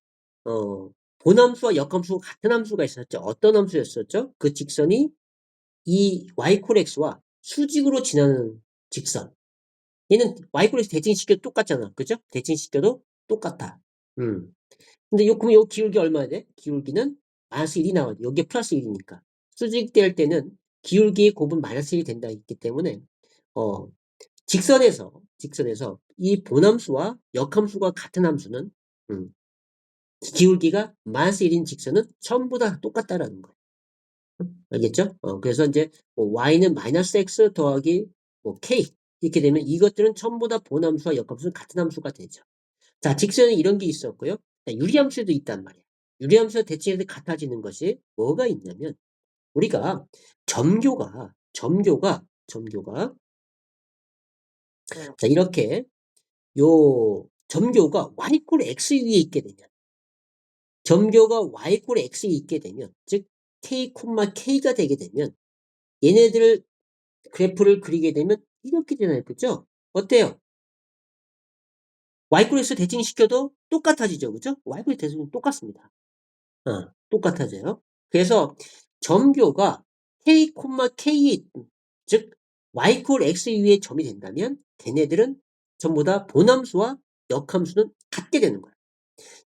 [SPEAKER 1] 본함수와 역함수가 같은 함수가 있었죠. 어떤 함수였었죠? 그 직선이 이 y 콜 x와 수직으로 지나는 직선. 얘는 y 콜 x 대칭시켜도 똑같잖아. 그죠? 대칭시켜도 똑같아. 근데 그럼 요 기울기 얼마야 돼? 기울기는 마이너스 1이 나와야 돼. 여기에 플러스 1이니까. 수직될 때는 기울기의 곱은 마이너스 1이 된다 있기 때문에 어, 직선에서 이 본함수와 역함수가 같은 함수는 음, 기울기가 마이너스 1인 직선은 전부 다 똑같다라는 거예요. 알겠죠? 그래서 이제 뭐 y는 마이너스 x 더하기 뭐 k 이렇게 되면 이것들은 전부 다 본함수와 역함수는 같은 함수가 되죠. 자, 직선에 이런 게 있었고요. 자, 유리함수도 있단 말이야. 유리함수와 대칭해서 같아지는 것이 뭐가 있냐면 우리가 점교가 자, 이렇게 요 점교가 y 꼴 x 위에 있게 되면 점교가 y 꼴 x에 있게 되면 즉 k, k가 되게 되면 얘네들 그래프를 그리게 되면 이렇게 되나요? 그죠? 어때요? y 꼴 x 대칭시켜도 똑같아지죠. 그죠? y 꼴 대칭은 똑같습니다. 똑같아져요. 그래서 점교가 k, k 즉 y 콜 x 위에 점이 된다면 걔네들은 전부 다 본함수와 역함수는 같게 되는 거야.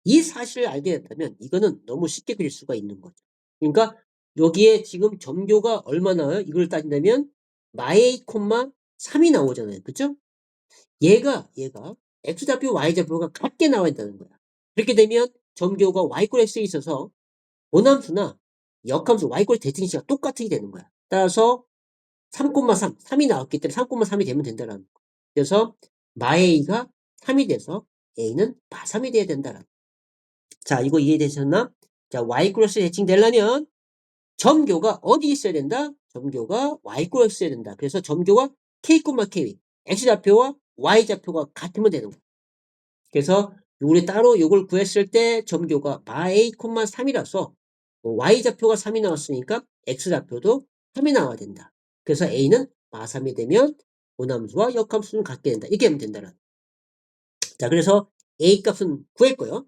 [SPEAKER 1] 이 사실을 알게 됐다면 이거는 너무 쉽게 그릴 수가 있는 거죠. 그러니까 여기에 지금 점교가 얼마 나와요? 이걸 따진다면 마이, 3이 나오잖아요. 그죠? 얘가 x좌표, y좌표가 같게 나와야 된다는 거야. 그렇게 되면 점교가 y 콜 x에 있어서 원함수나 역함수 y꼴 대칭시가 똑같이 되는 거야. 따라서 3,3, 3이 나왔기 때문에 3,3이 되면 된다라는 거. 그래서 마A가 3이 돼서 A는 마3이 돼야 된다라는 거. 자, 이거 이해되셨나? 자, y꼴 x 대칭 되려면 점교가 어디 있어야 된다? 점교가 y꼴 x 있어야 된다. 그래서 점교가 k, k, x좌표와 y좌표가 같으면 되는 거야. 그래서 우리 따로 이걸 구했을 때 점교가 마 a, 3이라서 y좌표가 3이 나왔으니까 x좌표도 3이 나와야 된다. 그래서 a는 마3이 되면 본함수와 역함수는 같게 된다. 이렇게 하면 된다는. 자, 그래서 a 값은 구했고요.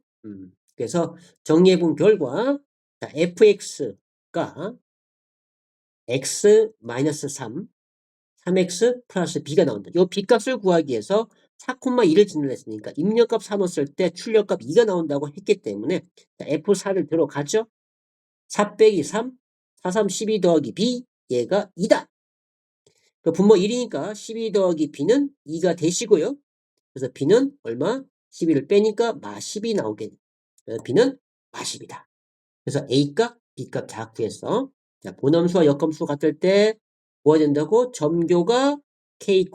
[SPEAKER 1] 그래서 정리해본 결과 자, fx가 x-3 3x 플러스 b가 나온다. 이 b값을 구하기 위해서 4,2를 진열했으니까 입력값 3 넣었을 때 출력값 2가 나온다고 했기 때문에 F4를 들어가죠. 4 빼기 3, 4, 3, 12 더하기 b 얘가 2다. 그 분모 1이니까 12 더하기 b는 2가 되시고요. 그래서 b는 얼마? 12를 빼니까 마 10이 나오게 돼. 그래서 b는 마 10이다. 그래서 A값, B값 다 구했어. 자, 본함수와 역함수 같을 때 뭐가 된다고? 점교가 K,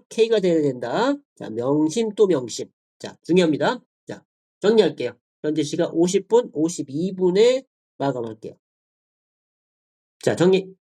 [SPEAKER 1] K가 돼야 된다. 자, 명심 또 명심. 자, 중요합니다. 자, 정리할게요. 현재 시간 50분, 52분에 마감할게요. 자, 정리.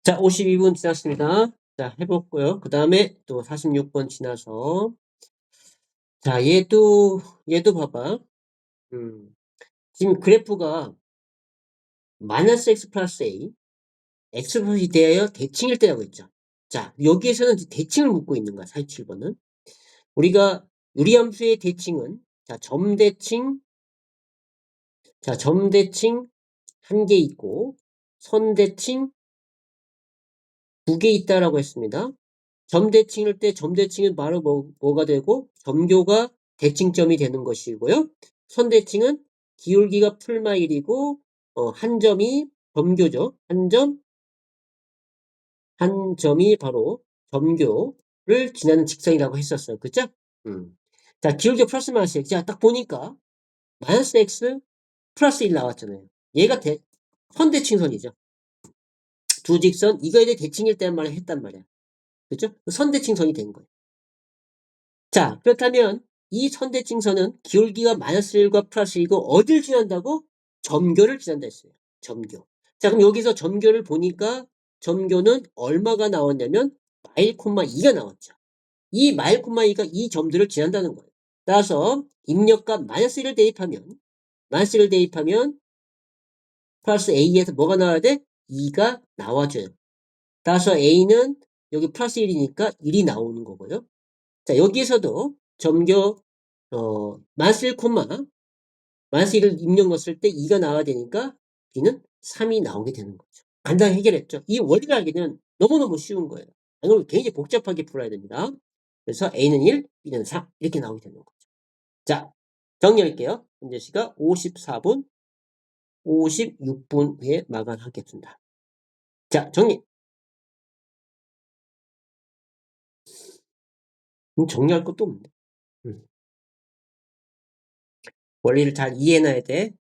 [SPEAKER 1] 자, 52분 지났습니다. 자, 해볼고요. 그 다음에 또 46번 지나서. 자, 얘도 봐봐. 지금 그래프가 마이너스 x 플러스 a, x 플러스 대하여 대칭일 때라고 했죠. 자, 여기에서는 대칭을 묻고 있는 거야, 47번은. 우리가 유리함수의 대칭은, 자, 점대칭 한 개 있고, 선대칭 두 개 있다라고 했습니다. 점대칭일 때 점대칭은 바로 뭐가 되고, 점교가 대칭점이 되는 것이고요. 선대칭은 기울기가 풀마일이고, 한 점이 점교죠. 한 점이 바로 점교를 지나는 직선이라고 했었어요. 그죠? 자, 기울기 플러스 마이너스 x. 자, 딱 보니까 마이너스 x 플러스 1 나왔잖아요. 얘가 선대칭선이죠. 두 직선, 이거에 대해 대칭일 때란 말을 했단 말이야. 그죠? 선대칭선이 된 거예요. 자, 그렇다면 이 선대칭선은 기울기가 마이너스 1과 플러스 1이고 어딜 지난다고? 점교를 지난다 했어요. 점교. 자, 그럼 여기서 점교를 보니까 점교는 얼마가 나왔냐면 마일 콤마 2가 나왔죠. 이 마일 콤마 2가 이 점들을 지난다는 거예요. 따라서 입력값 마이너스 1을 대입하면 플러스 A에서 뭐가 나와야 돼? 2가 나와줘요. 따라서 A는 여기 플러스 1이니까 1이 나오는 거고요. 자, 여기에서도 점교 마이너스 1 콤마 마이너스 1을 입력 넣었을 때 2가 나와야 되니까 B는 3이 나오게 되는 거죠. 간단히 해결했죠. 이 원리를 알게 되면 너무너무 쉬운 거예요. 이걸 굉장히 복잡하게 풀어야 됩니다. 그래서 A는 1, B는 4 이렇게 나오게 되는 거죠. 자, 정리할게요. 현재 시각 54분, 56분에 마감하겠습니다. 자, 정리. 정리할 것도 없네. 원리를 잘 이해해놔야 돼.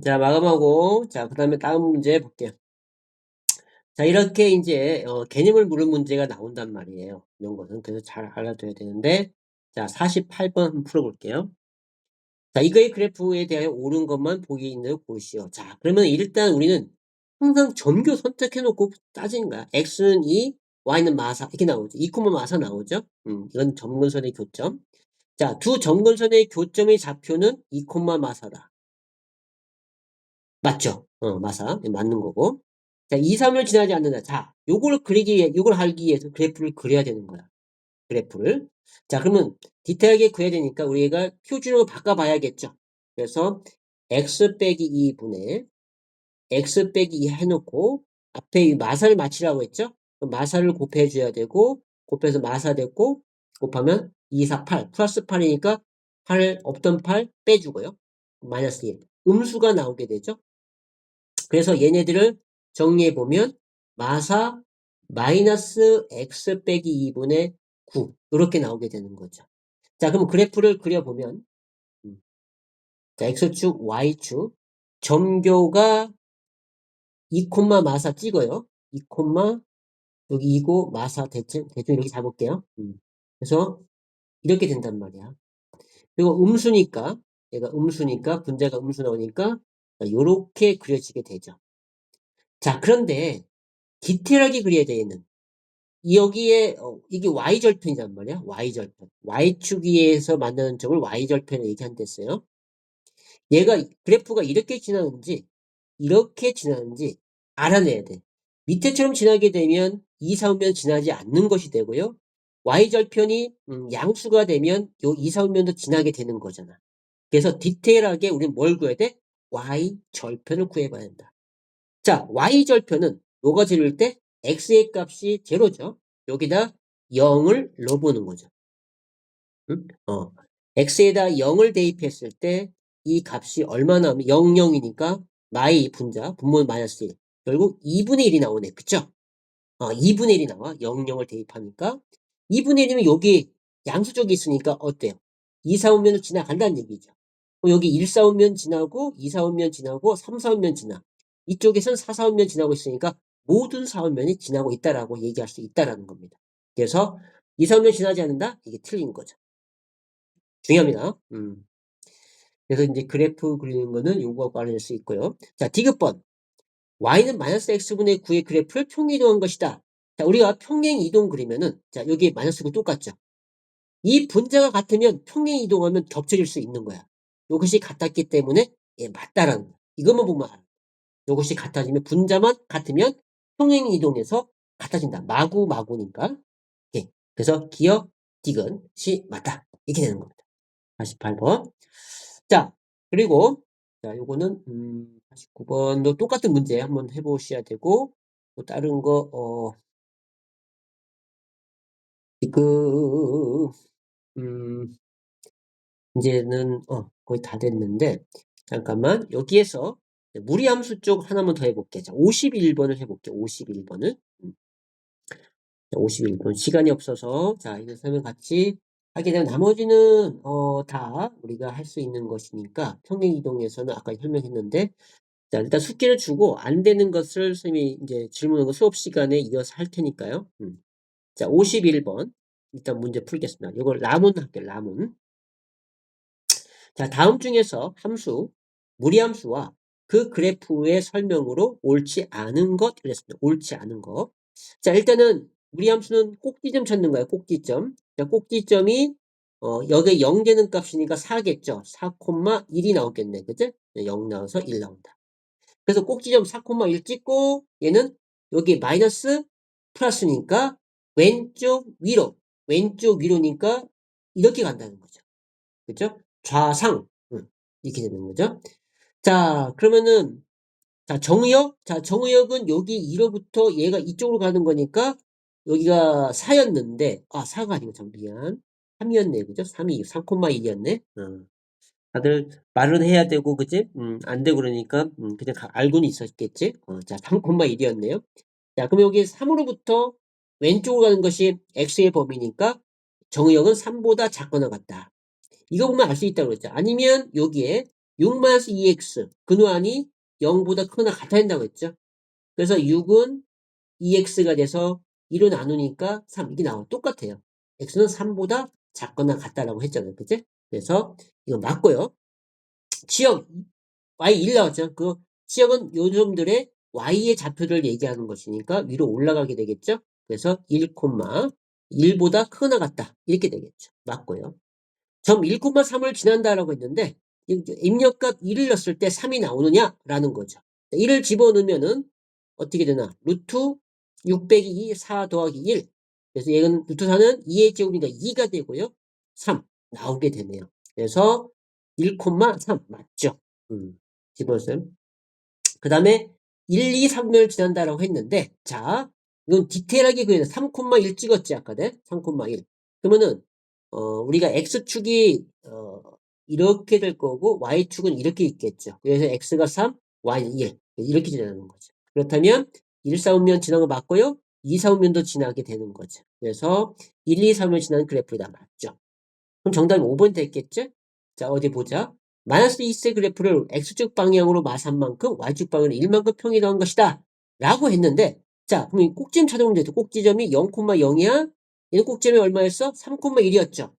[SPEAKER 1] 자, 마감하고, 자, 그 다음에 다음 문제 볼게요. 자, 이렇게 이제, 개념을 물은 문제가 나온단 말이에요. 이런 것은. 그래서 잘 알아둬야 되는데, 자, 48번 한번 풀어볼게요. 자, 이거의 그래프에 대하여 옳은 것만 보기 있는 대로 보시오. 자, 그러면 일단 우리는 항상 점교 선택해놓고 따지는 거야. x는 2, y는 마사. 이렇게 나오죠. 2, 마사 나오죠. 이건 점근선의 교점. 자, 두 점근선의 교점의 좌표는 2, 마사다. 맞죠? 마사. 맞는 거고. 자, 2, 3을 지나지 않는다. 자, 요걸 알기 위해서 그래프를 그려야 되는 거야. 그래프를. 자, 그러면 디테일하게 그려야 되니까 우리가 표준으로 바꿔봐야겠죠. 그래서 x 빼기 2분의 x 빼기 2 해놓고 앞에 이 마사를 맞추라고 했죠? 그럼 마사를 곱해줘야 되고 곱해서 마사 됐고 곱하면 2, 4, 8 플러스 8이니까 8 없던 8 빼주고요. 마이너스 1 음수가 나오게 되죠. 그래서 얘네들을 정리해보면 마사 마이너스 x 빼기 2분의 9 이렇게 나오게 되는 거죠. 자, 그럼 그래프를 그려보면, 자, X축, Y축, 점교가 2, 마사 찍어요. 2, 여기 이고 마사 대충 이렇게 잡을게요. 그래서 이렇게 된단 말이야. 그리고 얘가 음수니까, 분자가 음수 나오니까, 요렇게 그려지게 되죠. 자, 그런데, 디테일하게 그려야 돼, 얘는. 여기에, 이게 Y절편이란 말이야. Y절편. Y축위에서 만나는 점을 Y절편을 얘기한댔어요. 얘가, 그래프가 이렇게 지나는지 알아내야 돼. 밑에처럼 지나게 되면 2, 4음면 지나지 않는 것이 되고요. Y절편이 양수가 되면 요 2, 4음면도 지나게 되는 거잖아. 그래서 디테일하게 우리는 뭘 구해야 돼? Y절편을 구해봐야 한다. 자, Y절편은 요거 지를 때 X의 값이 제로죠. 여기다 0을 넣어보는 거죠. 응? X에다 0을 대입했을 때 이 값이 얼마나 하면 0, 0이니까 마이 분자, 분모는 마이너스 1. 결국 2분의 1이 나오네. 그쵸? 2분의 1이 나와. 0, 0을 대입하니까. 2분의 1이면 여기 양수 쪽이 있으니까 어때요? 2, 4음면을 지나간다는 얘기죠. 여기 1, 4음면 지나고 2, 4음면 지나고 3, 4음면 지나. 이쪽에선 4, 4음면 지나고 있으니까 모든 4음면이 지나고 있다라고 얘기할 수 있다라는 겁니다. 그래서 2, 4음면 지나지 않는다? 이게 틀린 거죠. 중요합니다. 그래서 이제 그래프 그리는 거는 요거하고 관련될 수 있고요. 자, 디귿번. y는 마이너스 x분의 9의 그래프를 평행이동한 것이다. 자, 우리가 평행이동 그리면은, 자, 여기 마이너스고 똑같죠? 이 분자가 같으면 평행이동하면 겹쳐질 수 있는 거야. 이것이 같았기 때문에, 예, 맞다라는 거야. 이것만 보면 알아. 이것이 같아지면, 분자만 같으면 평행이동해서 같아진다. 마구마구니까. 예. 그래서 기억, 디귿이 맞다. 이렇게 되는 겁니다. 48번. 자, 그리고, 자, 요거는, 49번도 똑같은 문제 한번 해보셔야 되고, 또 다른 거, 그, 음, 이제는, 거의 다 됐는데, 잠깐만, 여기에서 무리함수 쪽 하나만 더 해볼게. 자, 51번을 해볼게. 51번을. 51분. 시간이 없어서, 자, 이거 설명 같이 하게 되면 나머지는, 다 우리가 할 수 있는 것이니까, 평행이동에서는 아까 설명했는데, 자, 일단 숙제를 주고 안 되는 것을 선생님이 이제 질문하는 거 수업 시간에 이어서 할 테니까요. 자, 51번. 일단 문제 풀겠습니다. 이걸 라문 할게요. 라문. 자, 다음 중에서 함수, 무리함수와 그 그래프의 설명으로 옳지 않은 것 그랬습니다. 옳지 않은 것. 자, 일단은 무리함수는 꼭지점 찾는 거예요. 꼭지점. 자, 꼭지점이 여기에 0 되는 값이니까 4겠죠. 4,1이 나오겠네. 그죠? 0 나와서 1 나온다. 그래서 꼭지점 4,1 찍고 얘는 여기 마이너스 플러스니까 왼쪽 위로니까 이렇게 간다는 거죠. 그죠? 좌상 이렇게 되는 거죠. 자, 그러면은 자, 정의역은 여기 1호부터 얘가 이쪽으로 가는 거니까 여기가 4였는데 4가 아니고 참 미안. 3이었네. 그죠? 3,1이었네. 다들 말은 해야 되고, 그지? 안 되고 그러니까, 그냥 알고는 있었겠지? 자, 3,1이었네요. 자, 그럼 여기 3으로부터 왼쪽으로 가는 것이 x의 범위니까 정의역은 3보다 작거나 같다. 이거 보면 알 수 있다고 그랬죠. 아니면 여기에 6-2x, 근호안이 0보다 크거나 같아야 된다고 했죠. 그래서 6은 2x가 돼서 2로 나누니까 3, 이게 나와. 똑같아요. x는 3보다 작거나 같다라고 했잖아요. 그치? 그래서 이거 맞고요. 지역 y1 나왔죠. 그 지역은 요즘들의 y의 좌표를 얘기하는 것이니까 위로 올라가게 되겠죠. 그래서 1,1보다 크거나 같다. 이렇게 되겠죠. 맞고요. 점 1,3을 지난다라고 했는데 입력값 1을 넣었을 때 3이 나오느냐라는 거죠. 1을 집어넣으면은 어떻게 되나? 루트 6 빼기 2, 4 더하기 1. 그래서 얘는 루트 4는 2의 제곱이니까 2가 되고요. 3 나오게 되네요. 그래서 1,3 맞죠? 집어넣으세요. 그 다음에 1, 2, 3을 지난다라고 했는데 자 이건 디테일하게 그려야 돼. 3,1 찍었지 아까 네? 3,1 그러면은 우리가 x축이 이렇게 될 거고 y축은 이렇게 있겠죠. 그래서 x가 3, y는 1 이렇게 지나는 거죠. 그렇다면 1, 4음면 지난 거 맞고요. 2, 4음면도 지나게 되는 거죠. 그래서 1, 2, 3을 지나는 그래프가 맞죠. 그럼 정답이 5번 됐겠죠? 자, 어디 보자. 마이너스 2세 그래프를 x축 방향으로 마산 만큼 y축 방향으로 1만큼 평이동한 것이다. 라고 했는데, 자, 그럼 꼭지점 찾아보면 되죠. 꼭지점이 0,0이야. 얘는 꼭지점이 얼마였어? 3,1이었죠.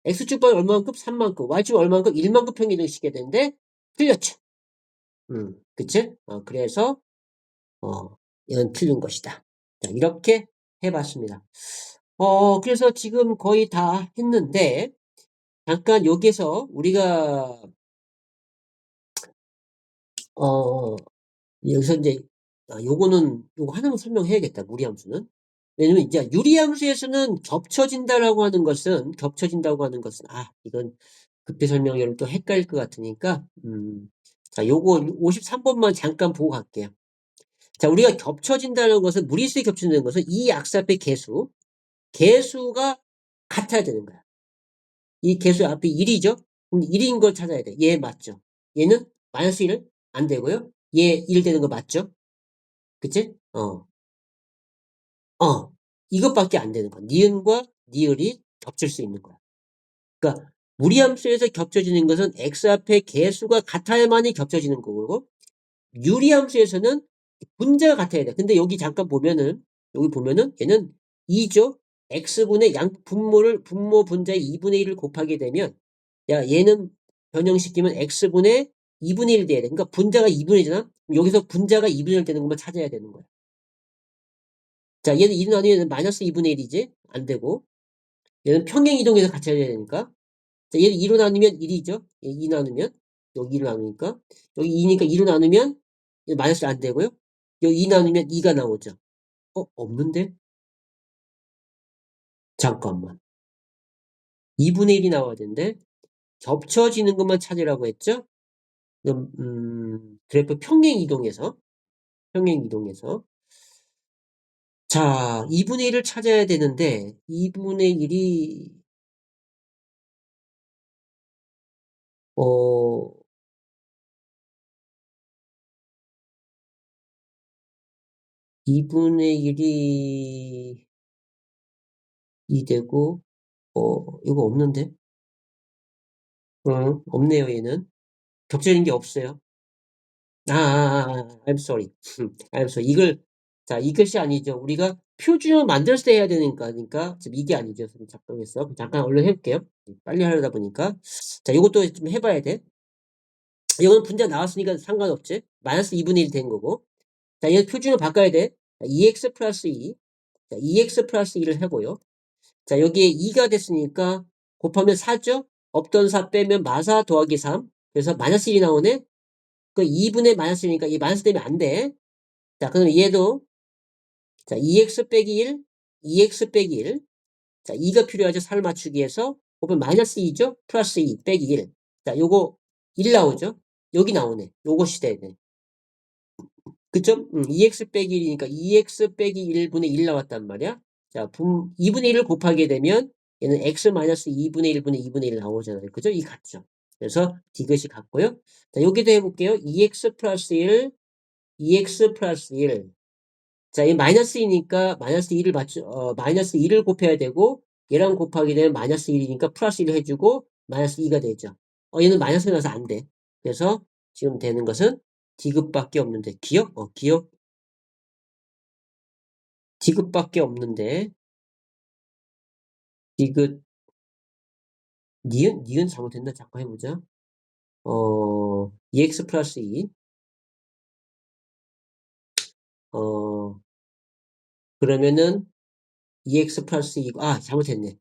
[SPEAKER 1] x축 방향 얼마만큼? 3만큼. y축 얼마만큼? 1만큼 평이동시켜야 되는데, 틀렸죠. 그치? 그래서, 이건 틀린 것이다. 자, 이렇게 해봤습니다. 그래서 지금 거의 다 했는데, 잠깐 여기서 우리가 어 여기서 이제 요거 하나만 설명해야겠다. 무리함수는. 왜냐면 이제 유리함수에서는 겹쳐진다고 하는 것은 이건 급히 설명하면 또 헷갈릴 것 같으니까 자, 요거 53번만 잠깐 보고 갈게요. 자, 우리가 겹쳐진다는 것은 무리수에 겹쳐진다는 것은 이 약수앞의 개수가 같아야 되는 거야. 이 개수 앞이 1이죠? 그럼 1인 걸 찾아야 돼. 얘 맞죠? 얘는 마이너스 1 안 되고요. 얘 1 되는 거 맞죠? 그치? 이것밖에 안 되는 거야. 니은과 니을이 겹칠 수 있는 거야. 그러니까 무리함수에서 겹쳐지는 것은 x 앞에 개수가 같아야만이 겹쳐지는 거고 유리함수에서는 분자가 같아야 돼. 근데 여기 보면은 얘는 2죠? x분의 분모 분자의 2분의 1을 곱하게 되면 얘는 변형시키면 x분의 2분의 1 돼야 돼. 그러니까 분자가 2분의 1이잖아? 여기서 분자가 2분의 1 되는 것만 찾아야 되는 거야. 자, 얘는 2 나누면 마이너스 2분의 1이지? 안 되고. 얘는 평행 이동해서 같이 해야 되니까. 자, 얘는 2로 나누면 1이죠? 2 나누면. 여기 2로 나누니까. 여기 2니까 2로 나누면 마이너스 안 되고요. 여기 2 나누면 2가 나오죠. 없는데? 잠깐만. 2분의 1이 나와야 되는데? 겹쳐지는 것만 찾으라고 했죠? 그럼, 그래프 평행 이동해서. 자, 2분의 1을 찾아야 되는데, 2분의 1이, 어, 2분의 1이 2 되고, 이거 없는데? 없네요, 얘는. 겹쳐지는 게 없어요. I'm sorry. I'm sorry. 이것이 아니죠. 우리가 표준을 만들었을 때 해야 되니까, 그러니까, 지금 이게 아니죠. 잠깐만요. 잠깐 얼른 해볼게요. 빨리 하려다 보니까. 자, 이것도 좀 해봐야 돼. 이거는 분자 나왔으니까 상관없지. 마이너스 2분의 1 된 거고. 자, 얘 표준을 바꿔야 돼. 자, 2x 플러스 2. 자, 2x 플러스 2를 해고요. 자, 여기에 2가 됐으니까 곱하면 4죠? 없던 4 빼면 마사 더하기 3. 그래서 마이너스 1이 나오네? 그 2분의 마이너스 1이니까 이 마이너스 되면 안 돼. 자, 그럼 얘도, 자, 2x 빼기 1, 2x 빼기 1. 자, 2가 필요하죠? 살 맞추기 위해서. 곱하면 마이너스 2죠? 플러스 2 빼기 1. 자, 요거 1 나오죠? 여기 나오네. 요것이 돼야 돼. 그쵸? 2x 빼기 1이니까 2x 빼기 1분의 1 나왔단 말이야. 자, 2분의 1을 곱하게 되면 얘는 x 마이너스 2분의 1분의 2분의 1 나오잖아요. 그죠? 이 같죠? 그래서 디귿이 같고요. 자, 여기도 해볼게요. 2x 플러스 1, 2x 플러스 1. 자, 이 마이너스 2니까 마이너스 2를 곱해야 되고 얘랑 곱하게 되면 마이너스 1이니까 플러스 1을 해주고 마이너스 2가 되죠. 얘는 마이너스가 나서 안 돼. 그래서 지금 되는 것은 디귿밖에 없는데 기억? 기억? 디귿밖에 없는데 디귿 니은 잘못했나? 잠깐 해보자. 2x 플러스 2 그러면은 2x 플러스 2 잘못했네.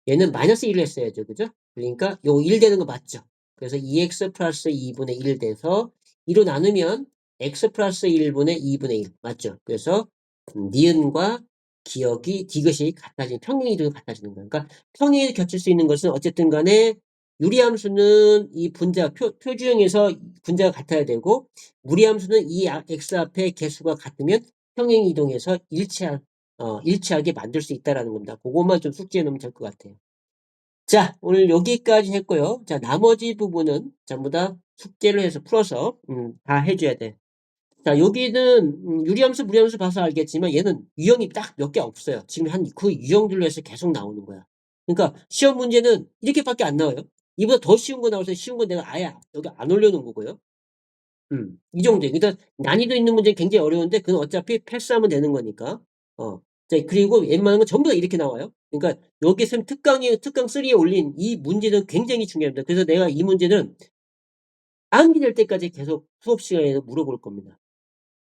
[SPEAKER 1] 얘는 마이너스 1을 했어야죠. 그죠? 그러니까 요 1 되는 거 맞죠? 그래서 2x 플러스 2분의 1 돼서 2로 나누면 x 플러스 1분의 2분의 1 맞죠? 그래서 니은과 기억이 디귿이 같아지는 평행이동이 같아지는 거예요. 그러니까 평행이 겹칠 수 있는 것은 어쨌든 간에 유리함수는 이 표준형에서 분자가 같아야 되고 무리함수는 이 x 앞에 개수가 같으면 평행이동해서 일치하게 만들 수 있다라는 겁니다. 그것만 좀 숙지해 놓으면 될 것 같아요. 자, 오늘 여기까지 했고요. 자, 나머지 부분은 전부 다 숙제를 해서 풀어서 다 해줘야 돼. 자, 여기는 유리함수, 무리함수 봐서 알겠지만 얘는 유형이 딱 몇 개 없어요. 지금 한 그 유형들로 해서 계속 나오는 거야. 그러니까 시험 문제는 이렇게밖에 안 나와요. 이보다 더 쉬운 거 나와서 쉬운 건 내가 아예 여기 안 올려 놓은 거고요. 이 정도예요. 그러니까 난이도 있는 문제는 굉장히 어려운데 그건 어차피 패스하면 되는 거니까. 자 그리고 웬만한 건 전부 다 이렇게 나와요. 그러니까 여기 선 특강 3에 올린 이 문제는 굉장히 중요합니다. 그래서 내가 이 문제는 암기될 때까지 계속 수업 시간에도 물어볼 겁니다.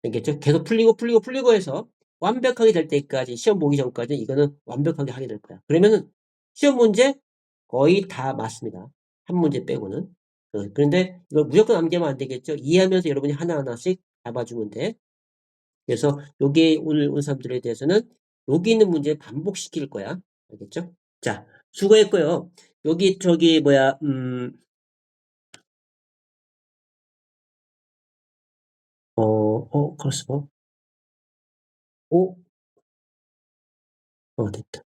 [SPEAKER 1] 알겠죠? 계속 풀리고 해서 완벽하게 될 때까지 시험 보기 전까지 이거는 완벽하게 하게 될 거야. 그러면은 시험 문제 거의 다 맞습니다. 한 문제 빼고는. 그런데 이걸 무조건 암기하면 안 되겠죠? 이해하면서 여러분이 하나하나씩 잡아주면 돼. 그래서 여기에 오늘 온 사람들에 대해서는 여기 있는 문제 반복시킬 거야. 알겠죠? 자, 수고했고요. 여기 저기 뭐야 그렇소. 오, 됐다.